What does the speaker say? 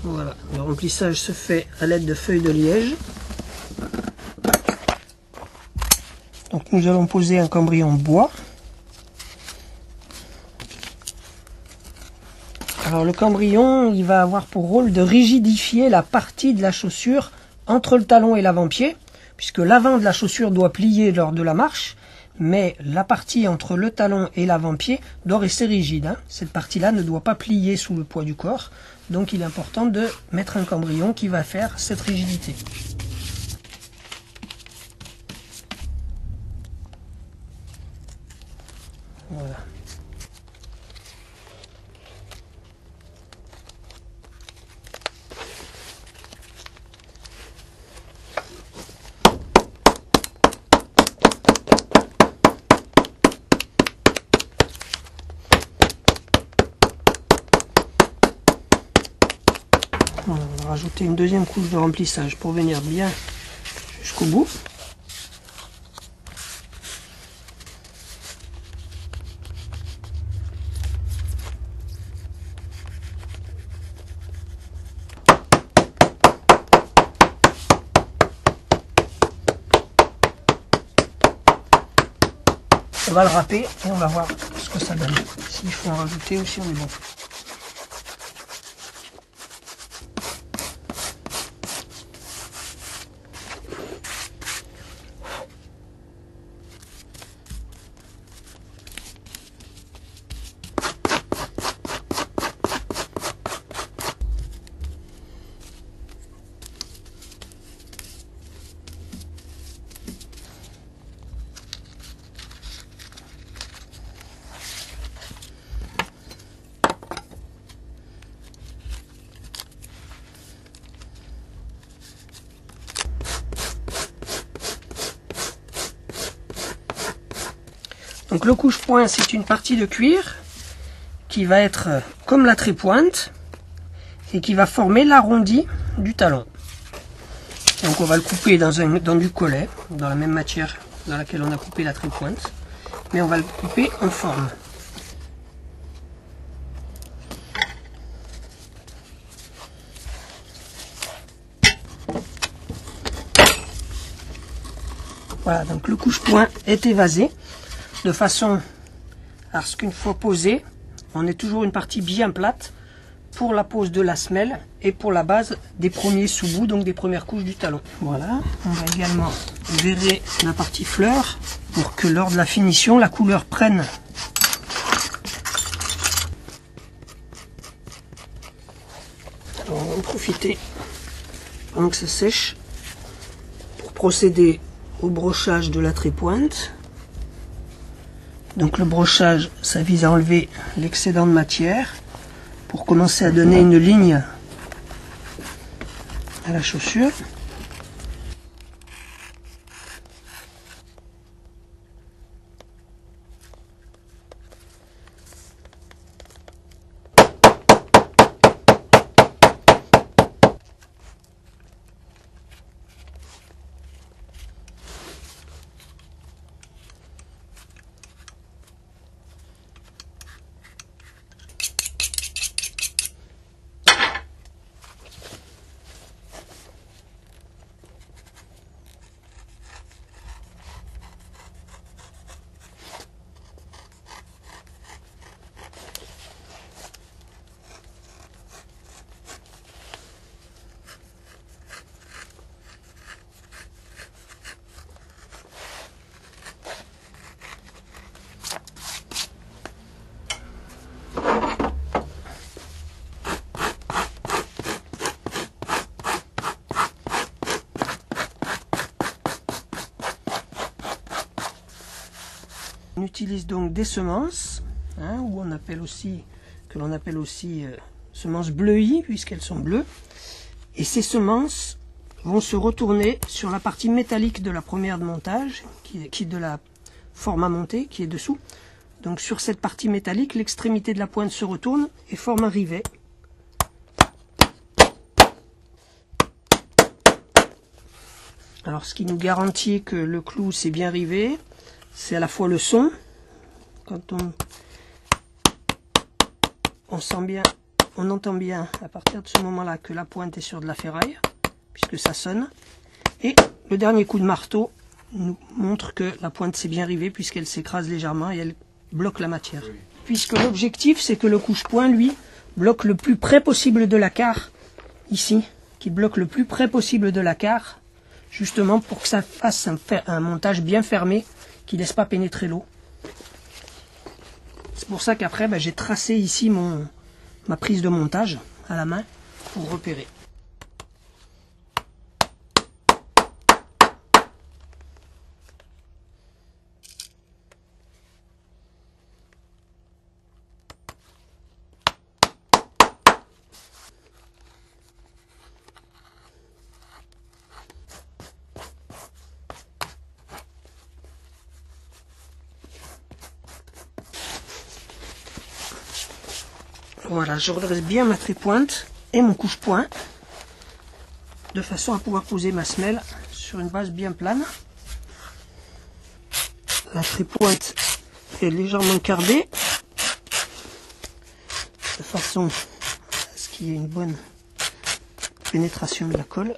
Voilà, le remplissage se fait à l'aide de feuilles de liège. Donc nous allons poser un cambrion bois. Alors le cambrion, il va avoir pour rôle de rigidifier la partie de la chaussure entre le talon et l'avant-pied, puisque l'avant de la chaussure doit plier lors de la marche, mais la partie entre le talon et l'avant-pied doit rester rigide, hein. Cette partie-là ne doit pas plier sous le poids du corps, donc il est important de mettre un cambrion qui va faire cette rigidité. Voilà. On va rajouter une deuxième couche de remplissage pour venir bien jusqu'au bout. On va le râper et on va voir ce que ça donne. S'il faut en rajouter ou si on est bon. Donc le couche-point, c'est une partie de cuir qui va être comme la trépointe et qui va former l'arrondi du talon. Donc on va le couper dans du collet, dans la même matière dans laquelle on a coupé la trépointe, mais on va le couper en forme. Voilà, donc le couche-point est évasé de façon à ce qu'une fois posé, on ait toujours une partie bien plate pour la pose de la semelle et pour la base des premiers sous-bouts, donc des premières couches du talon. Voilà, on va également verrer la partie fleur pour que lors de la finition, la couleur prenne. Alors on va en profiter pendant que ça sèche pour procéder au brochage de la trépointe. Donc le brochage, ça vise à enlever l'excédent de matière pour commencer à donner une ligne à la chaussure. On utilise donc des semences, hein, ou que l'on appelle aussi semences bleuies, puisqu'elles sont bleues. Et ces semences vont se retourner sur la partie métallique de la première de montage, qui de la forme à monter, qui est dessous. Donc sur cette partie métallique, l'extrémité de la pointe se retourne et forme un rivet. Alors ce qui nous garantit que le clou s'est bien rivé, c'est à la fois le son, quand on sent bien on entend bien à partir de ce moment-là que la pointe est sur de la ferraille, puisque ça sonne. Et le dernier coup de marteau nous montre que la pointe s'est bien rivée, puisqu'elle s'écrase légèrement et elle bloque la matière. Puisque l'objectif, c'est que le couche-point, lui, bloque le plus près possible de la carre, ici, qui bloque le plus près possible de la carre, justement pour que ça fasse un montage bien fermé, qui ne laisse pas pénétrer l'eau. C'est pour ça qu'après, j'ai tracé ici ma prise de montage à la main pour repérer. Voilà, je redresse bien ma trépointe et mon couche-point de façon à pouvoir poser ma semelle sur une base bien plane. La trépointe est légèrement cardée de façon à ce qu'il y ait une bonne pénétration de la colle.